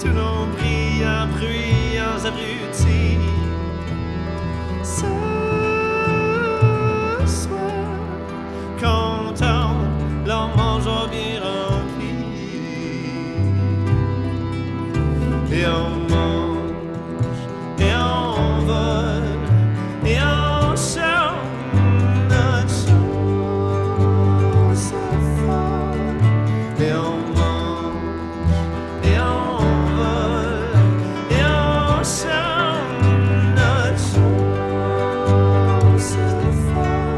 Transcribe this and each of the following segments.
tous nos brillants, bruyants abrutis. Ce soir, content, leur mangeant bien rempli. Et on mange, et on vole, et on chante notre chance folle. Et on mange, et on vole, et on chante notre chance folle.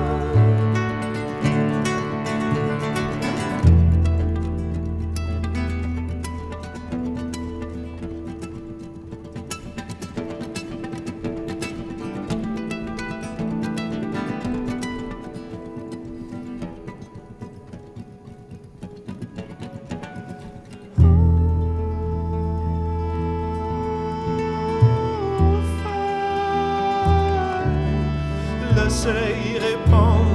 Le soleil répond.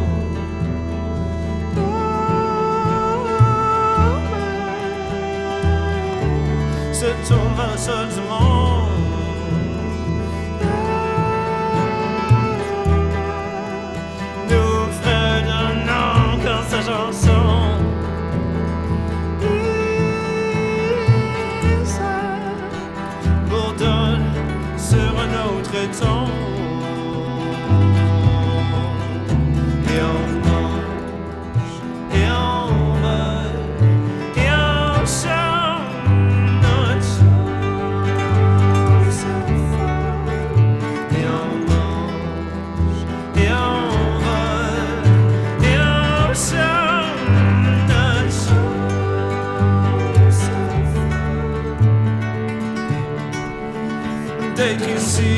Se tourne vers le sol du monde. Nous fredonnons encore sa chanson. Lisa bourdonne sur un autre ton. Et on mange, et on vole, et on chante notre chance folle. Et on mange, et on vole, et on chante notre chance folle. D'être ici